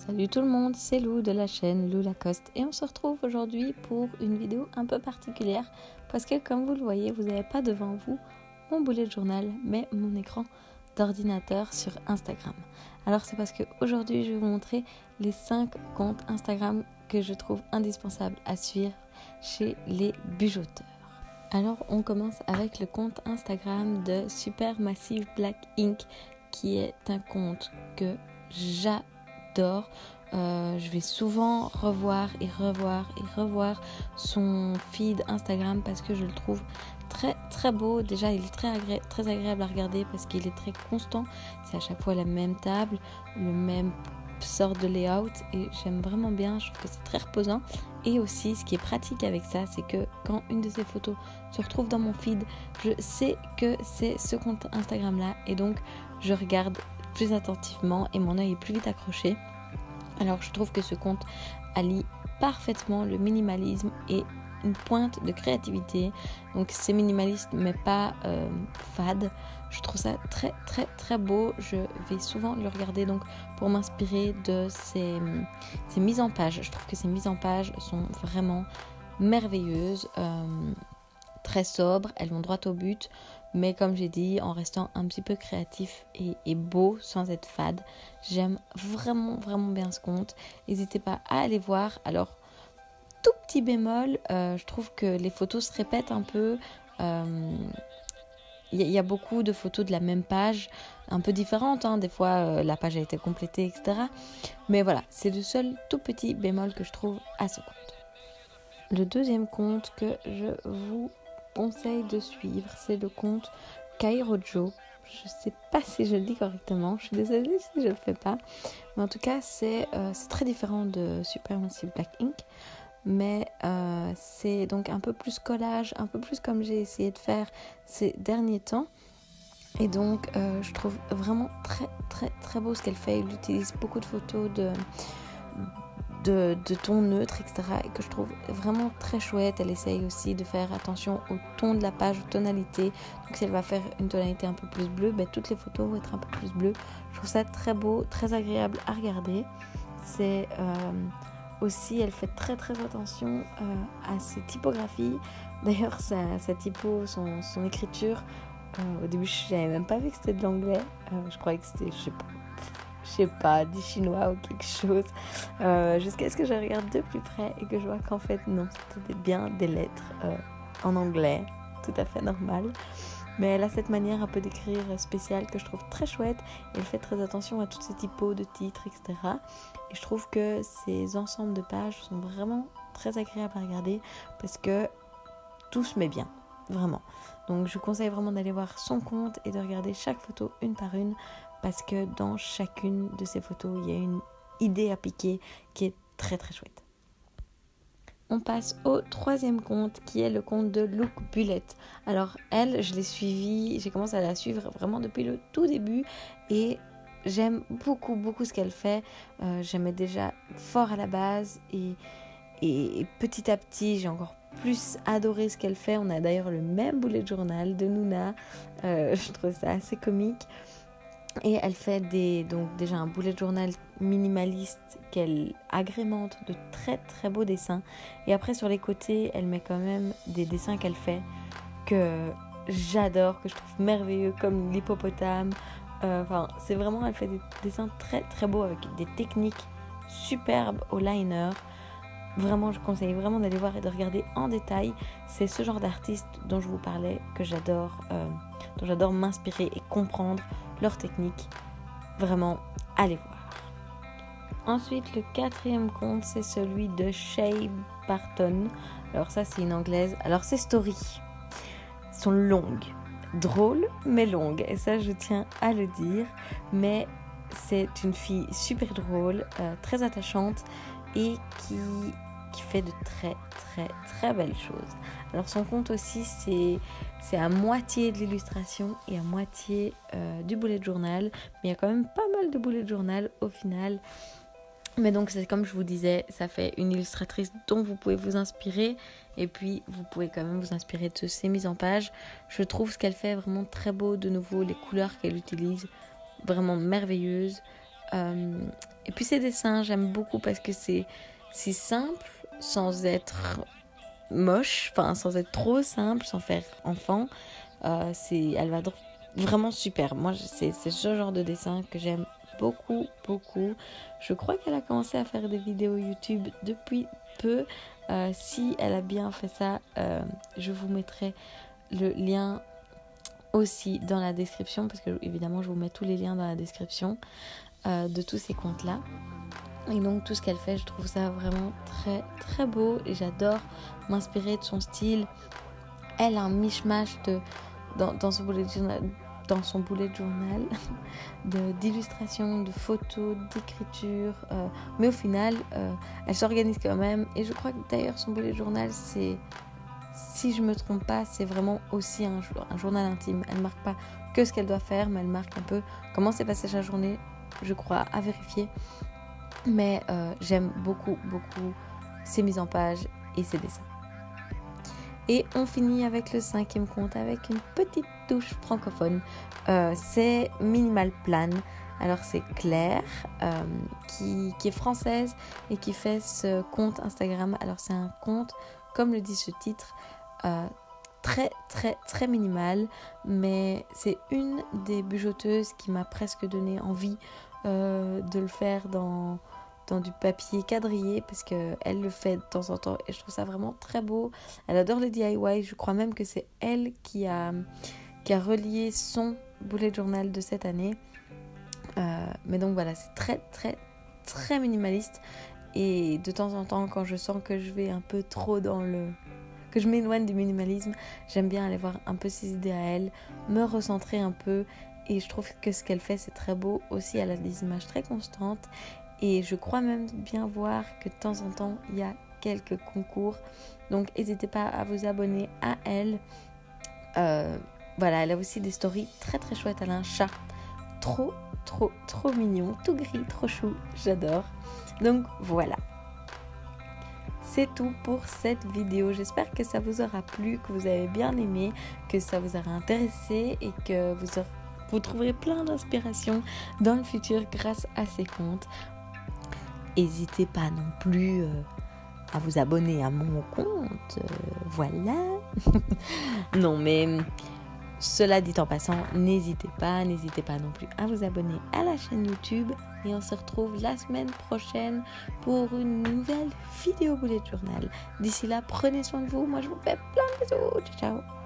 Salut tout le monde, c'est Lou de la chaîne Lou Lacoste et on se retrouve aujourd'hui pour une vidéo un peu particulière parce que comme vous le voyez, vous n'avez pas devant vous mon bullet journal mais mon écran d'ordinateur sur Instagram. Alors c'est parce qu'aujourd'hui je vais vous montrer les 5 comptes Instagram que je trouve indispensables à suivre chez les bijoteurs. Alors on commence avec le compte Instagram de Supermassive Black Ink qui est un compte que j'adore. Je vais souvent revoir son feed Instagram parce que je le trouve très très beau. Déjà il est très agréable à regarder parce qu'il est très constant, c'est à chaque fois la même table, le même sorte de layout et j'aime vraiment bien, je trouve que c'est très reposant. Et aussi ce qui est pratique avec ça, c'est que quand une de ces photos se retrouve dans mon feed, je sais que c'est ce compte Instagram là et donc je regarde plus attentivement et mon œil est plus vite accroché. Alors je trouve que ce compte allie parfaitement le minimalisme et une pointe de créativité. Donc c'est minimaliste mais pas fade. Je trouve ça très très très beau. Je vais souvent le regarder donc pour m'inspirer de ses mises en page. Je trouve que ces mises en page sont vraiment merveilleuses, très sobres, elles vont droit au but. Mais comme j'ai dit, en restant un petit peu créatif et beau sans être fade. J'aime vraiment bien ce compte. N'hésitez pas à aller voir. Alors, tout petit bémol, je trouve que les photos se répètent un peu. Il y a beaucoup de photos de la même page, un peu différentes. Des fois, la page a été complétée, etc. Mais voilà, c'est le seul tout petit bémol que je trouve à ce compte. Le deuxième compte que je vous conseille de suivre, c'est le compte Kairojo. Je sais pas si je le dis correctement, je suis désolée si je le fais pas, mais en tout cas c'est très différent de Supermassive Black Ink, mais c'est donc un peu plus collage, un peu plus comme j'ai essayé de faire ces derniers temps. Et donc je trouve vraiment très beau ce qu'elle fait. Elle utilise beaucoup de photos de ton neutre, etc. et que je trouve vraiment très chouette. Elle essaye aussi de faire attention au ton de la page, aux tonalités. Donc si elle va faire une tonalité un peu plus bleue, toutes les photos vont être un peu plus bleues. Je trouve ça très beau, très agréable à regarder. C'est aussi, elle fait très attention à ses typographies. D'ailleurs sa typo, son écriture, au début je n'avais même pas vu que c'était de l'anglais. Je croyais que c'était, je sais pas, du chinois ou quelque chose, jusqu'à ce que je regarde de plus près et que je vois qu'en fait non, c'était bien des lettres en anglais, tout à fait normal. Mais elle a cette manière un peu d'écrire spéciale que je trouve très chouette et elle fait très attention à toutes ces typos de titres, etc. Et je trouve que ces ensembles de pages sont vraiment très agréables à regarder parce que tout se met bien, vraiment. Donc je vous conseille vraiment d'aller voir son compte et de regarder chaque photo une par une parce que dans chacune de ces photos, il y a une idée à piquer qui est très chouette. On passe au troisième compte qui est le compte de Look Bullet. Alors elle, je l'ai suivie, j'ai commencé à la suivre vraiment depuis le tout début et j'aime beaucoup ce qu'elle fait. J'aimais déjà fort à la base et petit à petit, j'ai encore plus adoré ce qu'elle fait. On a d'ailleurs le même bullet journal de Nuna. Je trouve ça assez comique. Et elle fait donc déjà un bullet journal minimaliste qu'elle agrémente de très beaux dessins. Et après sur les côtés, elle met quand même des dessins qu'elle fait que j'adore, que je trouve merveilleux, comme l'hippopotame. C'est vraiment, elle fait des dessins très beaux avec des techniques superbes au liner. Vraiment, je conseille vraiment d'aller voir et de regarder en détail. C'est ce genre d'artiste dont je vous parlais que j'adore, dont j'adore m'inspirer et comprendre leur technique. Vraiment, allez voir. Ensuite, le quatrième compte, c'est celui de Shea Barton. Alors ça, c'est une anglaise. Alors ces stories sont longues, drôles, mais longues. Et ça, je tiens à le dire. Mais c'est une fille super drôle, très attachante et qui fait de très belles choses. Alors son compte aussi, c'est à moitié de l'illustration et à moitié du bullet journal, mais il y a quand même pas mal de bullet journal au final. Mais donc c'est comme je vous disais, ça fait une illustratrice dont vous pouvez vous inspirer et puis vous pouvez quand même vous inspirer de ces mises en page. Je trouve ce qu'elle fait vraiment très beau, de nouveau les couleurs qu'elle utilise, vraiment merveilleuses. Et puis ses dessins, j'aime beaucoup parce que c'est simple sans être moche, enfin sans être trop simple, sans faire enfant. Elle va vraiment super. Moi, c'est ce genre de dessin que j'aime beaucoup, beaucoup. Je crois qu'elle a commencé à faire des vidéos YouTube depuis peu. Si elle a bien fait ça, je vous mettrai le lien aussi dans la description, parce que évidemment je vous mets tous les liens dans la description de tous ces comptes là. Et donc tout ce qu'elle fait, je trouve ça vraiment très très beau et j'adore m'inspirer de son style. Elle a un mishmash dans son bullet journal d'illustrations, de photos, d'écriture, mais au final elle s'organise quand même. Et je crois que d'ailleurs son bullet journal, c'est, si je me trompe pas, c'est vraiment aussi un journal intime. Elle marque pas que ce qu'elle doit faire, mais elle marque un peu comment s'est passée sa journée, je crois, à vérifier. Mais j'aime beaucoup ses mises en page et ses dessins. Et on finit avec le 5e compte avec une petite touche francophone. C'est Minimal Plan. Alors c'est Claire qui est française et qui fait ce compte Instagram. Alors c'est un compte, comme le dit ce titre, très très très minimal, mais c'est une des bujoteuses qui m'a presque donné envie de le faire dans du papier quadrillé, parce qu'elle le fait de temps en temps et je trouve ça vraiment très beau. Elle adore les DIY, je crois même que c'est elle qui a relié son bullet journal de cette année. Mais donc voilà, c'est très très très minimaliste, et de temps en temps quand je sens que je vais un peu trop que je m'éloigne du minimalisme, j'aime bien aller voir un peu ses idées à elle, me recentrer un peu, et je trouve que ce qu'elle fait c'est très beau aussi. Elle a des images très constantes et je crois même bien voir que de temps en temps il y a quelques concours, donc n'hésitez pas à vous abonner à elle. Voilà, elle a aussi des stories très très chouettes. Elle a un chat trop mignon, tout gris, trop chou, j'adore. Donc voilà, c'est tout pour cette vidéo. J'espère que ça vous aura plu, que vous avez bien aimé, que ça vous aura intéressé et que vous trouverez plein d'inspiration dans le futur grâce à ces comptes. N'hésitez pas non plus à vous abonner à mon compte, voilà. Non mais cela dit en passant, n'hésitez pas non plus à vous abonner à la chaîne YouTube, et on se retrouve la semaine prochaine pour une nouvelle vidéo bullet journal. D'ici là, prenez soin de vous, moi je vous fais plein de bisous, ciao ciao.